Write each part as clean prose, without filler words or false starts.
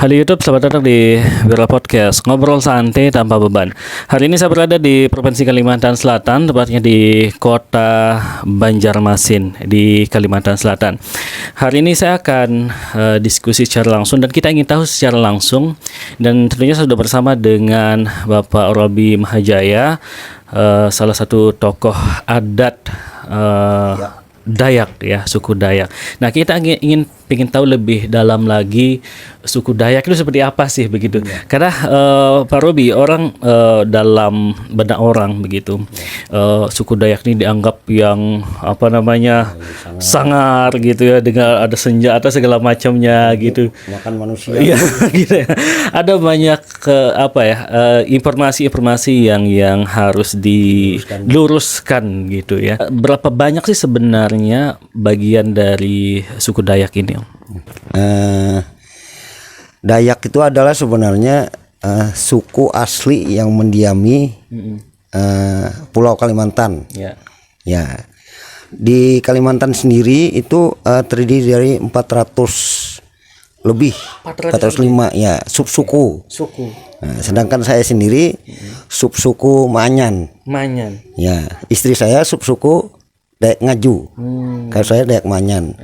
Halo YouTube, selamat datang di Bella Podcast, ngobrol santai tanpa beban. Hari ini saya berada di Provinsi Kalimantan Selatan, tepatnya di kota Banjarmasin di Kalimantan Selatan. Hari ini saya akan diskusi secara langsung dan kita ingin tahu secara langsung, dan tentunya saya sudah bersama dengan Bapak Robi Mahajaya, salah satu tokoh adat Dayak ya, suku Dayak. Nah, kita ingin tahu lebih dalam lagi suku Dayak itu seperti apa sih begitu. Karena Pak Robi, orang dalam benak orang begitu, suku Dayak ini dianggap yang sangar gitu ya, dengan ada senjata segala macamnya gitu. Makan manusia. Iya, gitu ya. Ada banyak informasi-informasi yang harus diluruskan gitu ya. Berapa banyak sih sebenarnya bagian dari suku Dayak ini? Dayak itu adalah sebenarnya suku asli yang mendiami Pulau Kalimantan. Ya, di Kalimantan sendiri itu terdiri dari 400 lebih, 405 ya subsuku. Nah, sedangkan saya sendiri subsuku Manyan. Ya, istri saya subsuku Dayak Ngaju. Kalau saya Dayak Manyan.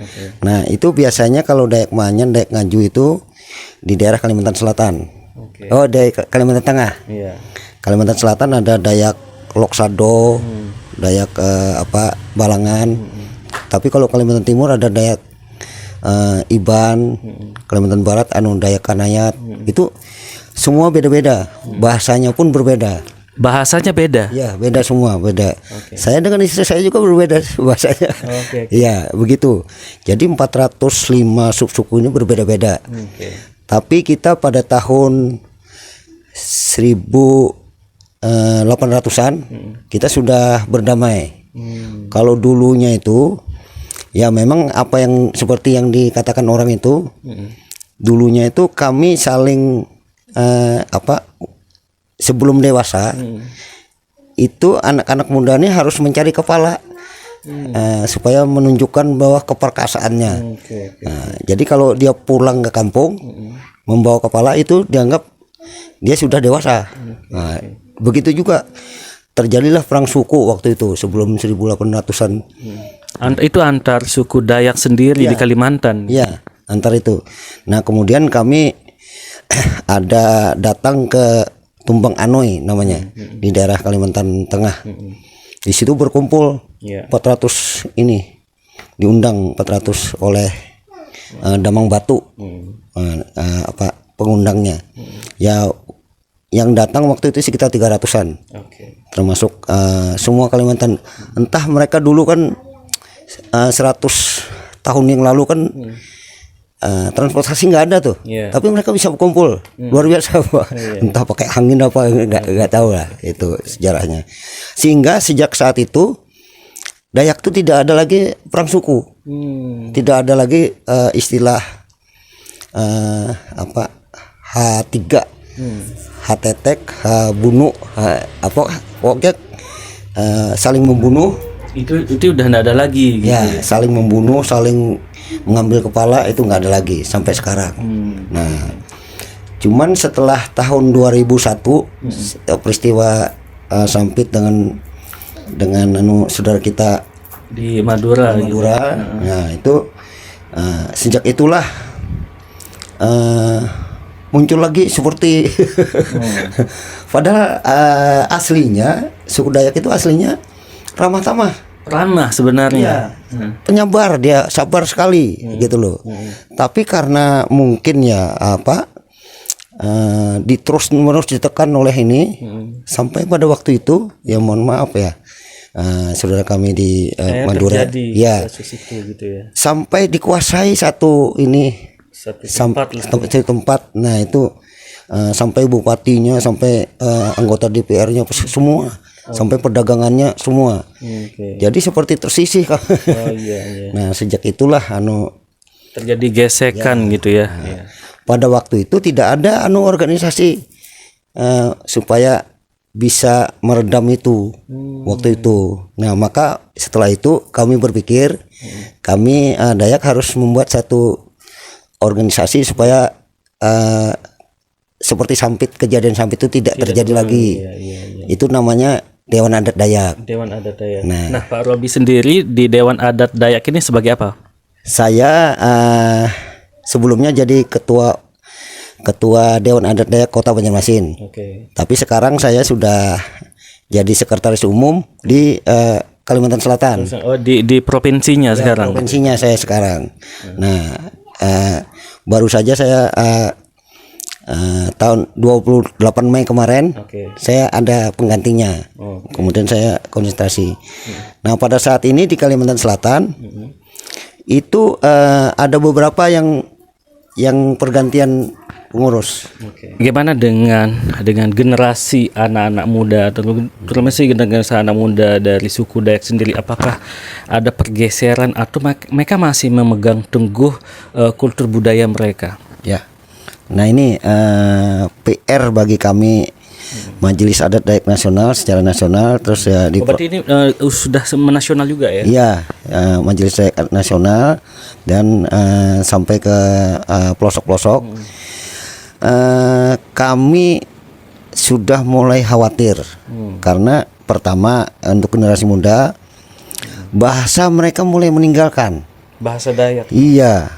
Nah, itu biasanya kalau Dayak Manyan, Dayak Ngaju itu di daerah Kalimantan Selatan. Oh, di Kalimantan Tengah. Kalimantan Selatan ada Dayak Loksado, Dayak Balangan. Tapi kalau Kalimantan Timur ada Dayak Iban, Kalimantan Barat Dayak Kanayat. Itu semua beda-beda. Bahasanya pun berbeda. Bahasanya beda? Ya, beda semua, beda. Saya dengan istri saya juga berbeda bahasanya. Ya, begitu. Jadi 405 subsuku ini berbeda-beda. Tapi kita pada tahun 1800-an kita sudah berdamai. Kalau dulunya itu ya memang apa yang seperti yang dikatakan orang itu, dulunya itu kami saling sebelum dewasa itu anak-anak muda ini harus mencari kepala supaya menunjukkan bahwa keperkasaannya. Jadi kalau dia pulang ke kampung membawa kepala itu dianggap dia sudah dewasa. Begitu juga terjadilah perang suku waktu itu sebelum 1800-an. Itu antar suku Dayak sendiri di Kalimantan. Iya, antar itu. Nah, kemudian kami ada datang ke Tumbang Anoy namanya, di daerah Kalimantan Tengah. Di situ berkumpul 400 ini, diundang 400 oleh Damang Batu, pengundangnya. Ya, yang datang waktu itu sekitar 300-an, termasuk semua Kalimantan. Entah mereka dulu kan 100 tahun yang lalu kan transportasi nggak ada tuh, tapi mereka bisa berkumpul, luar biasa. Entah pakai angin apa, nggak tahu lah itu sejarahnya. Sehingga sejak saat itu Dayak itu tidak ada lagi perang suku, tidak ada lagi istilah H3, H-tetek, H-bunuh, pokoknya saling membunuh. Itu udah nggak ada lagi gitu. Ya, saling membunuh, saling mengambil kepala itu nggak ada lagi sampai sekarang. Nah, cuman setelah tahun 2001 peristiwa Sampit dengan saudara kita di Madura. Gitu. Nah, itu sejak itulah muncul lagi seperti padahal aslinya suku Dayak itu aslinya ramah tamah. Ramah sebenarnya. Penyabar, dia sabar sekali gitu loh. Tapi karena mungkin ya terus ditekan oleh ini sampai pada waktu itu ya mohon maaf ya, saudara kami di Madura ya gitu ya. Sampai dikuasai satu tempat. Nah, itu sampai bupatinya, sampai anggota DPR-nya semua. Sampai perdagangannya semua. Jadi seperti tersisih. Nah, sejak itulah terjadi gesekan gitu ya. Pada waktu itu tidak ada organisasi supaya bisa meredam itu waktu itu. Nah, maka setelah itu kami berpikir kami Dayak harus membuat satu organisasi supaya seperti Sampit, kejadian Sampit itu tidak terjadi lagi. Itu namanya Dewan Adat Dayak. Dewan Adat Dayak. Nah, Pak Robi sendiri di Dewan Adat Dayak ini sebagai apa? Saya sebelumnya jadi ketua Dewan Adat Dayak Kota Banjarmasin. Tapi sekarang saya sudah jadi sekretaris umum di Kalimantan Selatan. Oh, di provinsinya sekarang. Provinsinya saya sekarang. Nah, baru saja saya tahun 28 Mei kemarin saya ada penggantinya. Kemudian saya konsentrasi. Nah, pada saat ini di Kalimantan Selatan itu ada beberapa yang pergantian pengurus. Bagaimana dengan generasi anak-anak muda, terutama sih generasi anak muda dari suku Dayak sendiri? Apakah ada pergeseran atau mereka masih memegang teguh kultur budaya mereka? Ya. Nah, ini PR bagi kami Majelis Adat Dayak Nasional secara nasional, terus ya berarti ini sudah menasional juga ya? Iya, Majelis Dayak Nasional dan sampai ke pelosok-pelosok. Kami sudah mulai khawatir karena pertama untuk generasi muda bahasa mereka mulai meninggalkan. Bahasa Dayak. Iya,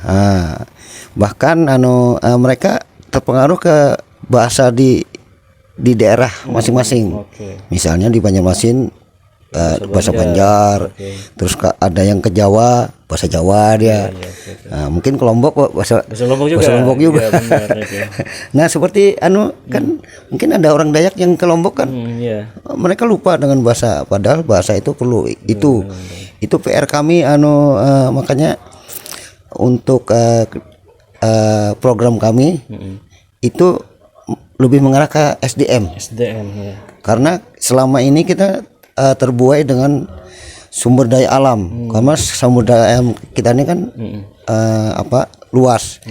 bahkan mereka terpengaruh ke bahasa di daerah masing-masing. Misalnya di Banjarmasin bahasa Banjar, terus ada yang ke Jawa bahasa Jawa dia. Mungkin ke Lombok bahasa Lombok juga. Ya, benar, Nah, seperti kan mungkin ada orang Dayak yang ke Lombok kan. Mereka lupa dengan bahasa, padahal bahasa itu perlu. Itu PR kami makanya untuk program kami itu lebih mengarah ke SDM ya. Karena selama ini kita terbuai dengan sumber daya alam. Karena sumber daya alam kita ini kan luas.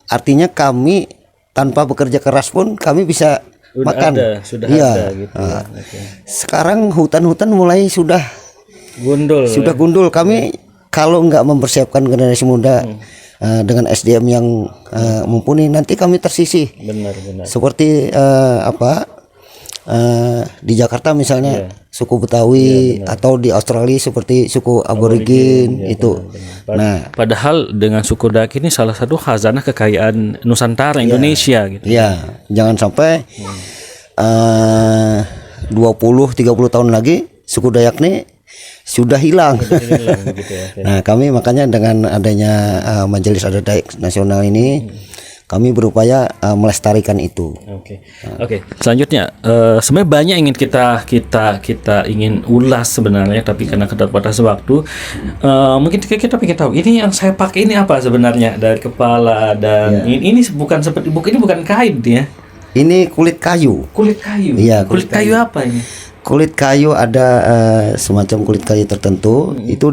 Artinya kami tanpa bekerja keras pun kami bisa makan. Sudah ada gitu. Sekarang hutan-hutan mulai sudah gundul. Kami kalau nggak mempersiapkan generasi muda dengan SDM yang mumpuni, nanti kami tersisih. Benar. Seperti di Jakarta misalnya suku Betawi, atau di Australia seperti suku Aborigin itu. Benar. Nah, padahal dengan suku Dayak ini salah satu khazanah kekayaan Nusantara Indonesia gitu. Iya, jangan sampai 20-30 tahun lagi suku Dayak nih sudah hilang. Gitu ya. Nah, kami makanya dengan adanya Majelis Adat Dayak Nasional ini kami berupaya melestarikan itu. Oke. Selanjutnya, sebenarnya banyak ingin kita ingin ulas sebenarnya, tapi karena keterbatasan waktu, mungkin kita ingin tahu ini yang saya pakai ini apa sebenarnya dari kepala dan ini bukan kain ya? Ini kulit kayu. Kulit kayu. Iya. Kulit kayu apa ini? Kulit kayu ada semacam kulit kayu tertentu itu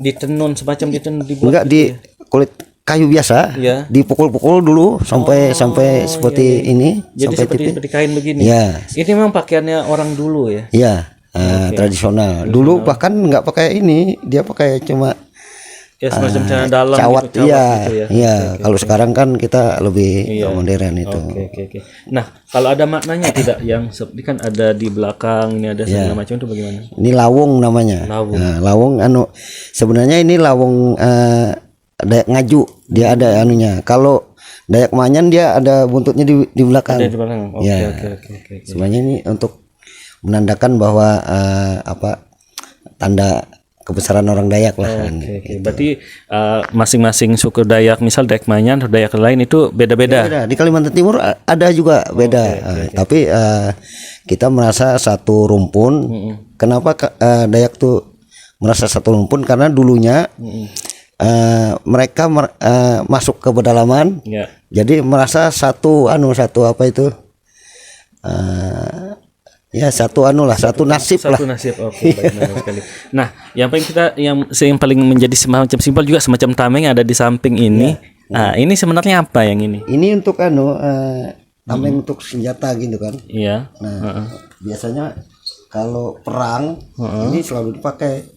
ditenun semacam ditenun enggak gitu, di kulit kayu biasa dipukul-pukul dulu sampai seperti ini, jadi sampai seperti kain begini. Ini memang pakaiannya orang dulu ya. Tradisional. Dulu bahkan nggak pakai ini, dia pakai cuma semacam celana dalam cawat gitu, ya. Kalau sekarang kan kita lebih modern itu. Nah, kalau ada maknanya tidak, yang seperti kan ada di belakang ini ada segala macam, itu bagaimana? Ini lawung namanya. Lawung sebenarnya ini lawung Dayak Ngaju, dia ada anunya. Kalau Dayak Manyan dia ada buntutnya di belakang. Ada di belakang. Sebenarnya ini untuk menandakan bahwa tanda kebesaran orang Dayak lah. Gitu. Berarti masing-masing suku Dayak, misal Dayak Manyan atau Dayak lain itu beda-beda. Di Kalimantan Timur ada juga beda. Tapi kita merasa satu rumpun. Kenapa Dayak tuh merasa satu rumpun? Karena dulunya mereka masuk ke pedalaman. Jadi merasa satu apa itu? Satu nasib lah. Satu nasib. Benar sekali. Nah, yang paling menjadi semacam simbol juga semacam tameng ada di samping ini. Nah, ini sebenarnya apa yang ini? Ini untuk tameng untuk senjata gitu kan. Nah, biasanya kalau perang ini selalu dipakai.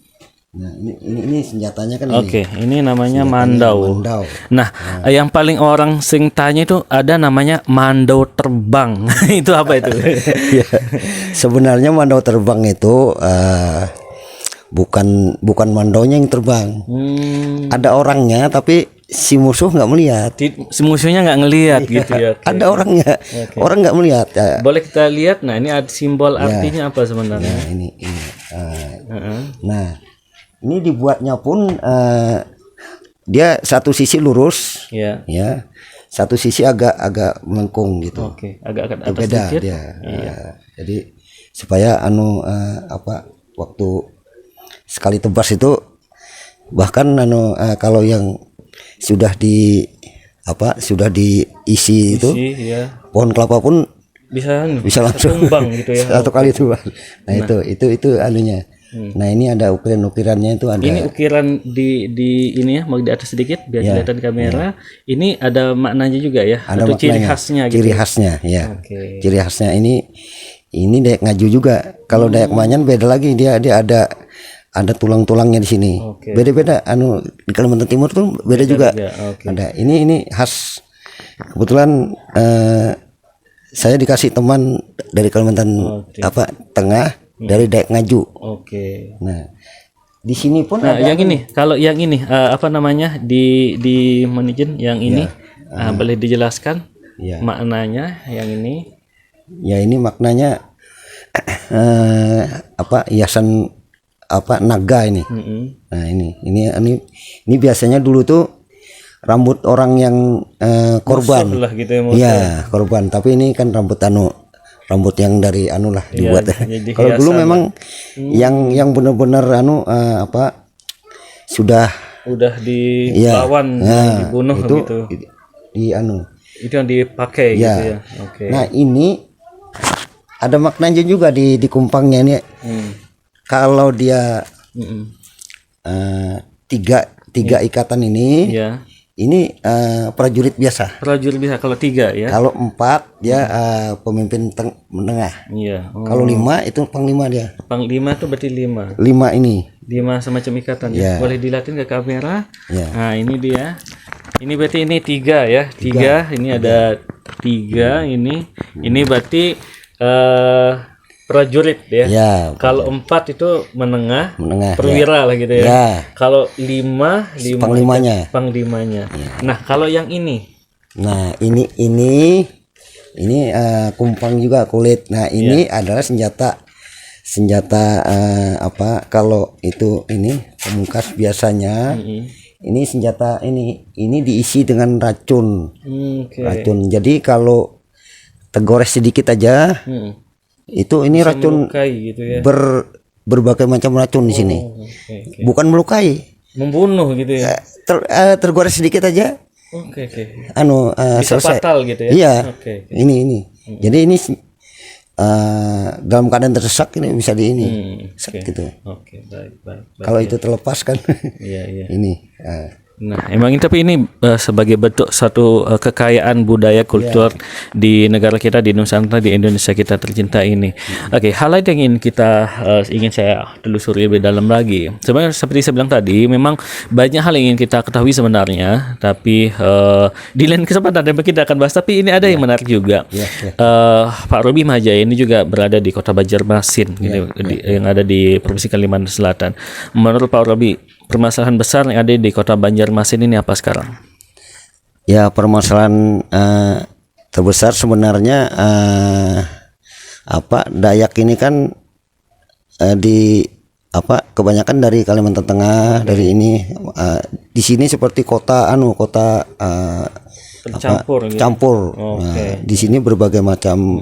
Nah, ini senjatanya kan Oke, ini namanya mandau. mandau. Nah, yang paling orang sing tanya itu ada namanya mandau terbang. Itu apa itu? Ya, sebenarnya mandau terbang itu bukan mandaunya yang terbang. Ada orangnya tapi si musuh nggak melihat. Si musuhnya nggak ngelihat gitu ya. Oke. Ada orangnya, orang nggak melihat. Ya. Boleh kita lihat. Nah, ini ada simbol artinya apa sebenarnya? Nah, ini. Nah, ini dibuatnya pun dia satu sisi lurus, Ya. ya, satu sisi agak melengkung gitu. Oke, agak atas Beda sedikit. dia. Jadi supaya waktu sekali tebas itu bahkan kalau yang sudah diisi itu Ya. pohon kelapa pun Bisa langsung tumbang gitu ya. satu kali tumbang. Nah, itu anunya. Nah, ini ada ukiran-ukirannya itu ada. Ini ukiran di ini ya, mau di atas sedikit biar kelihatan kamera. Ini ada maknanya juga ya, Ada atau ciri maknanya. khasnya gitu. Ciri khasnya, ya. Oke. Ciri khasnya ini Dayak Ngaju juga. Kalau Dayak Manyan beda lagi, dia ada tulang-tulangnya di sini. Oke. Beda-beda di Kalimantan Timur tuh beda juga. Oke. Ada. Ini khas. Kebetulan saya dikasih teman dari Kalimantan Tengah dari Dayak Ngaju. Oke. Nah, di sini pun Nah, ada yang ini, kalau yang ini apa namanya di manajen yang ini boleh dijelaskan Ya. maknanya yang ini? Ya, ini maknanya hiasan naga ini. Nah, ini biasanya dulu tuh rambut orang yang korban. Musuh lah gitu ya. Iya, korban. Tapi ini kan rambut yang dari lah dibuat. jadi Kalau dulu memang yang benar-benar sudah dilawan, dibunuh itu, gitu. Itu yang dipakai gitu ya. Oke. Nah, ini ada maknanya juga di kumpangnya ini. Kalau dia tiga ikatan ini, ini prajurit biasa. Prajurit biasa kalau 3 ya. Kalau 4 dia pemimpin menengah. Iya. Kalau 5 itu panglima dia. Panglima itu berarti 5. 5 ini. 5 semacam ikatan ya. Boleh dilihatin ke kamera. Nah, ini dia. Ini berarti ini 3 ya. 3. Ini ada 3 ini. Ini berarti prajurit ya. Kalau 4 itu menengah perwira lah gitu ya. Kalau 5 panglimanya. Nah, kalau yang ini. Nah, ini kumpang juga kulit. Nah, ini adalah senjata kalau itu ini pemungkas biasanya. Ini senjata ini diisi dengan racun. Racun. Jadi kalau tergores sedikit aja itu ini bisa racun gitu ya. Berbagai macam racun di sini. Bukan melukai, membunuh gitu ya. Tergores sedikit aja. Bisa selesai. Fatal gitu ya. Iya. Ini. Jadi ini dalam keadaan terdesak ini bisa gitu. Baik. Kalau itu terlepas kan. Iya. Ini. Nah, emang tapi ini sebagai bentuk satu kekayaan budaya kultur di negara kita, di Nusantara, di Indonesia kita tercinta ini. Oke, hal lain yang ingin saya telusuri lebih dalam lagi. Sebenarnya seperti saya bilang tadi, memang banyak hal yang ingin kita ketahui sebenarnya, tapi di lain kesempatan kita akan bahas. Tapi ini ada yang menarik juga. Pak Robi Mahajaya ini juga berada di Kota Banjarmasin, yang ada di Provinsi Kalimantan Selatan. Menurut Pak Robi, permasalahan besar yang ada di Kota Banjarmasin ini apa sekarang? Ya, permasalahan terbesar sebenarnya Dayak ini kan kebanyakan dari Kalimantan Tengah, dari ini di sini seperti kota campur. Nah, di sini berbagai macam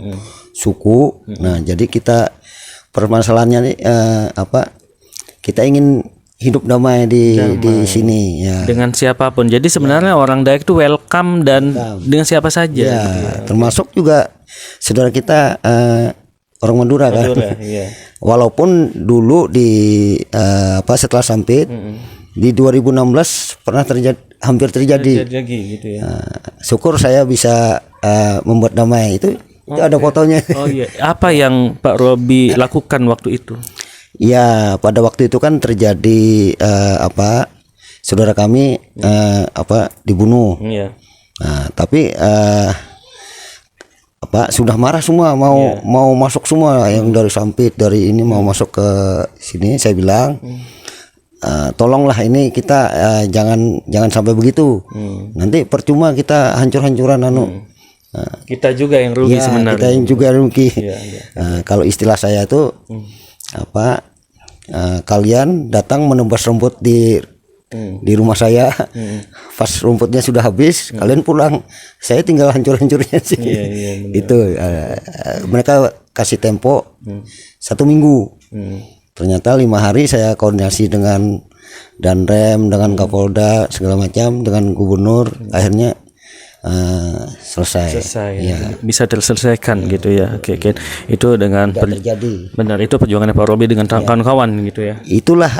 suku. Nah, jadi kita permasalahannya nih kita ingin hidup damai di sini ya. Dengan siapapun. Jadi sebenarnya orang Dayak itu welcome dan dengan siapa saja. Ya, termasuk juga saudara kita orang Madura kan. Walaupun dulu setelah Sampit di 2016 pernah hampir terjadi gitu ya. Syukur saya bisa membuat damai itu ada fotonya. Apa yang Pak Robi lakukan waktu itu? Ya, pada waktu itu kan terjadi saudara kami dibunuh. Iya. Nah, tapi sudah marah semua, mau masuk semua, yang dari Sampit, dari ini mau masuk ke sini. Saya bilang tolonglah ini kita jangan sampai begitu. Nanti percuma kita hancur-hancuran Kita juga yang rugi sebenarnya. Kita yang juga rugi. Kalau istilah saya itu kalian datang menebas rumput di rumah saya, pas rumputnya sudah habis, kalian pulang, saya tinggal hancur-hancurnya sih. Itu mereka kasih tempo 1 minggu. Ternyata 5 hari saya koordinasi dengan Danrem, dengan Kapolda segala macam, dengan Gubernur, akhirnya selesai. Ya. Bisa terselesaikan gitu ya. Oke. Itu dengan terjadi. Benar, itu perjuangannya Pak Robi dengan kawan-kawan gitu ya. Itulah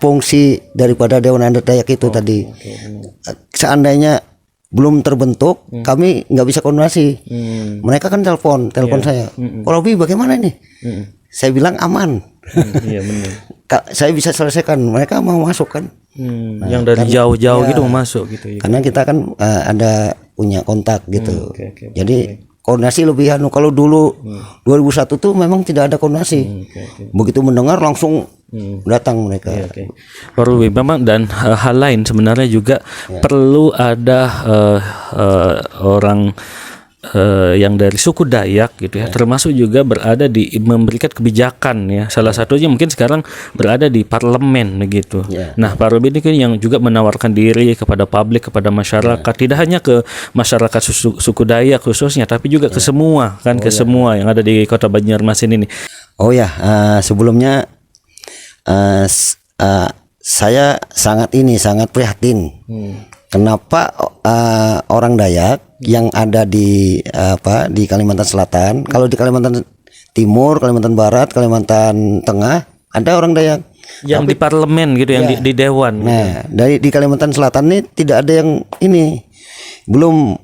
fungsi daripada Dewan Adat Dayak itu tadi. Seandainya belum terbentuk, kami nggak bisa koordinasi. Mereka kan telepon saya. Pak Robi bagaimana ini? Saya bilang aman. Iya benar. Saya bisa selesaikan. Mereka mau masuk kan? Yang dari jauh-jauh gitu mau masuk gitu. Karena kita kan ada punya kontak gitu. Jadi koordinasi lebih kalau dulu 2001 tuh memang tidak ada koordinasi. Begitu mendengar langsung datang mereka. Pak Robi, memang dan hal lain sebenarnya juga perlu ada orang yang dari suku Dayak gitu ya, termasuk juga berada di memberikan kebijakan ya. Salah satunya mungkin sekarang berada di parlemen begitu. Nah, Pak Robi ini kan yang juga menawarkan diri kepada publik, kepada masyarakat, tidak hanya ke masyarakat suku Dayak khususnya, tapi juga ke semua kan, semua yang ada di Kota Banjarmasin ini. Sebelumnya saya sangat prihatin. Kenapa orang Dayak yang ada di Kalimantan Selatan, kalau di Kalimantan Timur, Kalimantan Barat, Kalimantan Tengah ada orang Dayak yang di parlemen gitu, yang di dewan. Nah, di Kalimantan Selatan ini tidak ada yang ini, belum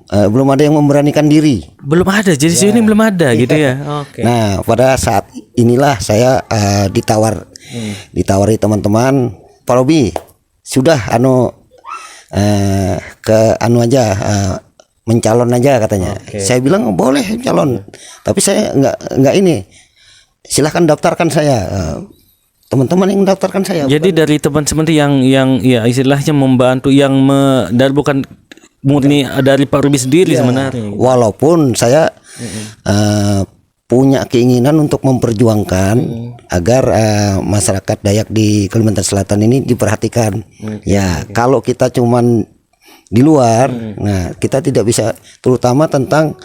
ada yang memberanikan diri. Belum ada, jadi sini belum ada gitu ya. Nah, pada saat inilah saya ditawari teman-teman, Pak Robi sudah mencalon aja katanya. Saya bilang boleh calon, tapi saya nggak ini. Silahkan daftarkan saya. Teman-teman yang daftarkan saya. Jadi dari teman-teman yang ya istilahnya membantu dan bukan murni dari Pak Robi sendiri sebenarnya. Walaupun saya punya keinginan untuk memperjuangkan agar masyarakat Dayak di Kalimantan Selatan ini diperhatikan. Kalau kita cuman di luar, nah kita tidak bisa, terutama tentang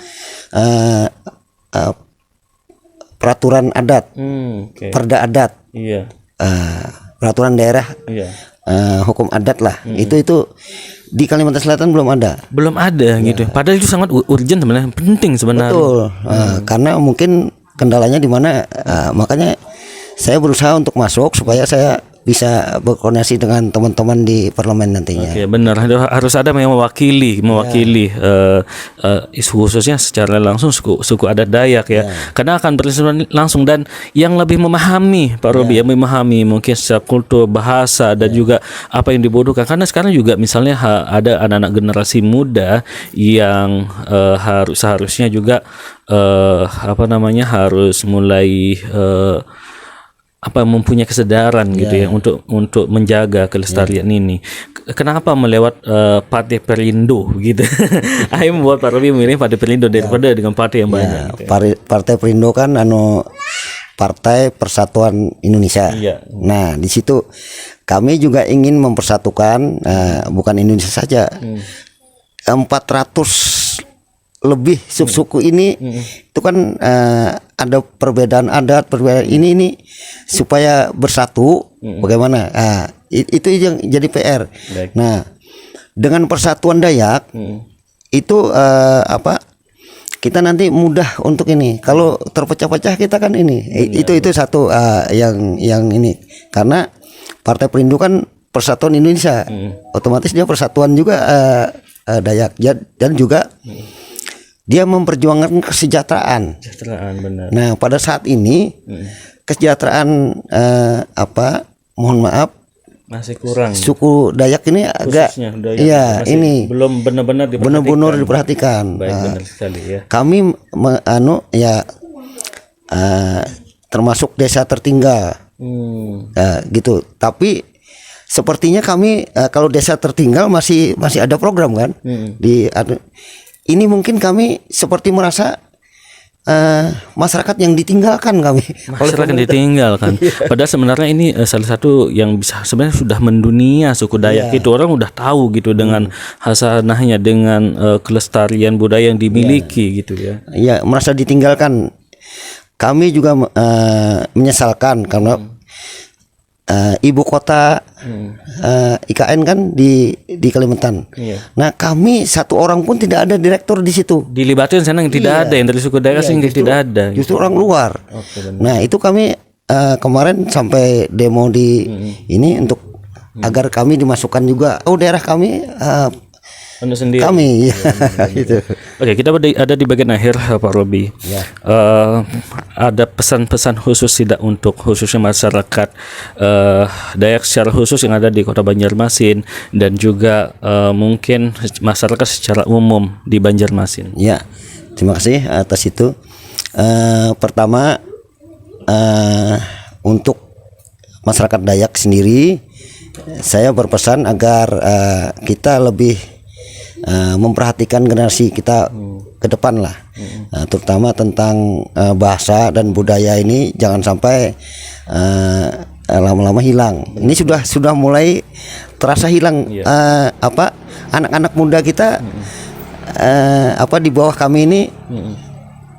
peraturan adat, perda adat, peraturan daerah, hukum adat lah. Itu di Kalimantan Selatan belum ada gitu. Padahal itu sangat urgent sebenarnya, penting sebenarnya. Betul. Karena mungkin kendalanya di mana, makanya saya berusaha untuk masuk supaya saya bisa berkoordinasi dengan teman-teman di parlemen nantinya. Benar, harus ada yang mewakili isu khususnya secara langsung suku adat Dayak ya. Karena akan bersentuhan langsung dan yang lebih memahami Pak Robi, yang memahami mungkin secara kultur, bahasa dan juga apa yang dibutuhkan. Karena sekarang juga misalnya ada anak-anak generasi muda yang seharusnya juga harus mulai mempunyai kesadaran gitu ya untuk menjaga kelestarian ini. Kenapa melewat Partai Perindo gitu? Ayo membuat Pak Robi memilih Partai Perindo daripada dengan partai yang banyak. Partai Perindo kan Partai Persatuan Indonesia. Nah, di situ kami juga ingin mempersatukan bukan Indonesia saja. 400 lebih suku ini itu kan ada perbedaan adat, perbedaan ini supaya bersatu. Bagaimana? Itu yang jadi PR. Nah, dengan persatuan Dayak itu kita nanti mudah untuk ini. Kalau terpecah-pecah kita kan ini. Itu satu yang ini, karena Partai Perindo kan Persatuan Indonesia, otomatis dia persatuan juga Dayak dan juga dia memperjuangkan kesejahteraan. Benar. Nah, pada saat ini kesejahteraan mohon maaf masih kurang. Suku Dayak ini agak iya ini belum benar-benar diperhatikan. Baik, benar sekali ya. Kami termasuk desa tertinggal. Gitu. Tapi sepertinya kami kalau desa tertinggal masih ada program kan? Ini mungkin kami seperti merasa masyarakat yang ditinggalkan kami. Masyarakat yang ditinggalkan. Padahal sebenarnya ini salah satu yang bisa sebenarnya sudah mendunia suku Dayak itu orang udah tahu gitu dengan hasanahnya, dengan kelestarian budaya yang dimiliki gitu ya. Iya, merasa ditinggalkan. Kami juga menyesalkan karena ibu kota IKN kan di Kalimantan. Nah, kami satu orang pun tidak ada direktur di situ. Dilibatin sana yang tidak ada, yang dari suku Dayak sehingga tidak ada. Justru orang luar. Nah, itu kami kemarin sampai demo di ini untuk agar kami dimasukkan juga. Oh, daerah kami sendiri. Kami gitu. Oke, kita ada di bagian akhir Pak Robi. Ada pesan-pesan khusus tidak untuk khususnya masyarakat Dayak secara khusus yang ada di Kota Banjarmasin dan juga mungkin masyarakat secara umum di Banjarmasin. Ya, terima kasih atas itu. Pertama untuk masyarakat Dayak sendiri, saya berpesan agar kita lebih memperhatikan generasi kita ke depan lah, terutama tentang bahasa dan budaya ini jangan sampai lama-lama hilang. Ini sudah mulai terasa hilang. Anak-anak muda kita di bawah kami ini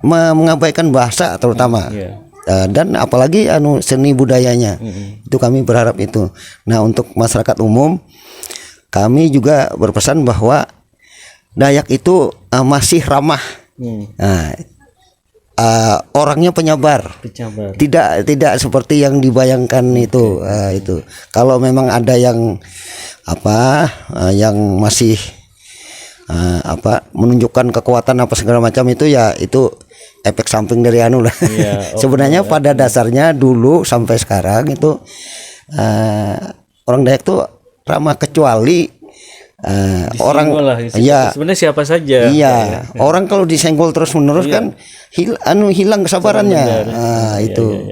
mengabaikan bahasa terutama. Dan apalagi seni budayanya. Itu kami berharap itu. Nah, untuk masyarakat umum kami juga berpesan bahwa Dayak itu masih ramah, orangnya penyabar. Tidak seperti yang dibayangkan itu. Kalau memang ada yang yang masih menunjukkan kekuatan apa segala macam itu ya itu efek samping dari lah. Sebenarnya pada dasarnya dulu sampai sekarang itu orang Dayak tuh ramah, kecuali orang sebenarnya siapa saja. Orang kalau disenggol terus menerus kan hilang kesabarannya. Itu.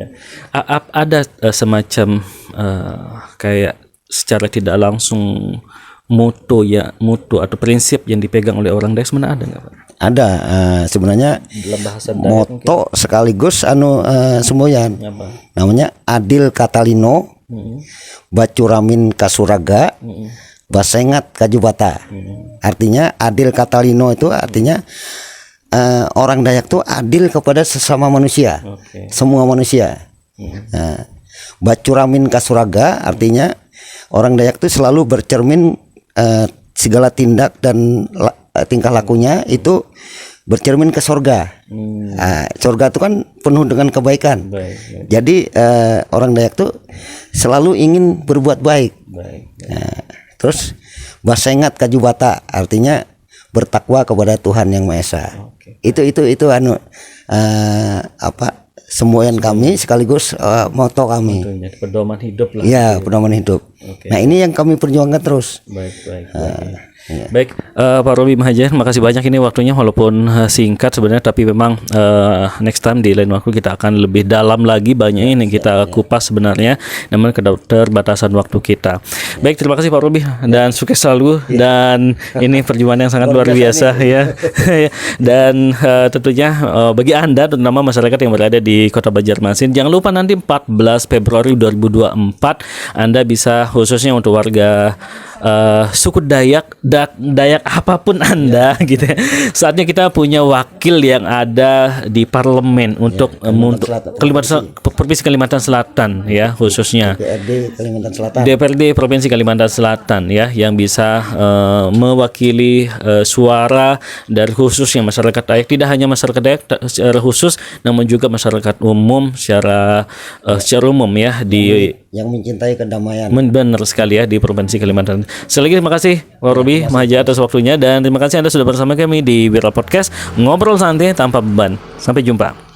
Ada semacam kayak secara tidak langsung mutu atau prinsip yang dipegang oleh orang Dayak sebenarnya ada nggak Pak? Ada, sebenarnya dalam bahasa Dayak moto mungkin. Sekaligus semboyan. Namanya Adil Katalino, Bacuramin Kasuraga, Basengat Kajubata. Artinya Adil Katalino itu artinya orang Dayak itu adil kepada sesama manusia, semua manusia. Bacuramin Kasuraga artinya orang Dayak itu selalu bercermin segala tindak dan tingkah lakunya itu bercermin ke surga. Surga itu kan penuh dengan kebaikan. Jadi orang Dayak itu selalu ingin berbuat baik. Terus Basengat Kajubata artinya bertakwa kepada Tuhan Yang Maha Esa. Itu semboyan kami sekaligus moto kami. Pedoman hidup lah. Ya, pedoman hidup. Nah, ini yang kami perjuangkan terus. Baik, Pak Robi Mahajan, makasih banyak ini waktunya walaupun singkat sebenarnya, tapi memang next time di lain waktu kita akan lebih dalam lagi, banyak ini kita kupas sebenarnya, namun keterbatasan waktu kita. Baik, terima kasih Pak Robi dan sukses selalu dan ini perjuangan yang sangat luar biasa ya. Dan tentunya bagi Anda terutama masyarakat yang berada di Kota Banjarmasin, jangan lupa nanti 14 Februari 2024 Anda bisa khususnya untuk warga suku Dayak apapun Anda gitu ya. Saatnya kita punya wakil yang ada di parlemen untuk Provinsi Kalimantan Selatan ya, khususnya DPRD Provinsi Kalimantan Selatan ya, yang bisa mewakili suara dari khususnya masyarakat Dayak, tidak hanya masyarakat Dayak secara khusus namun juga masyarakat umum secara umum ya, di yang mencintai kedamaian. Benar sekali ya, di Provinsi Kalimantan. Sekali lagi terima kasih Pak Robi Mahajan atas waktunya dan terima kasih Anda sudah bersama kami di Viral Podcast, ngobrol santai tanpa beban. Sampai jumpa.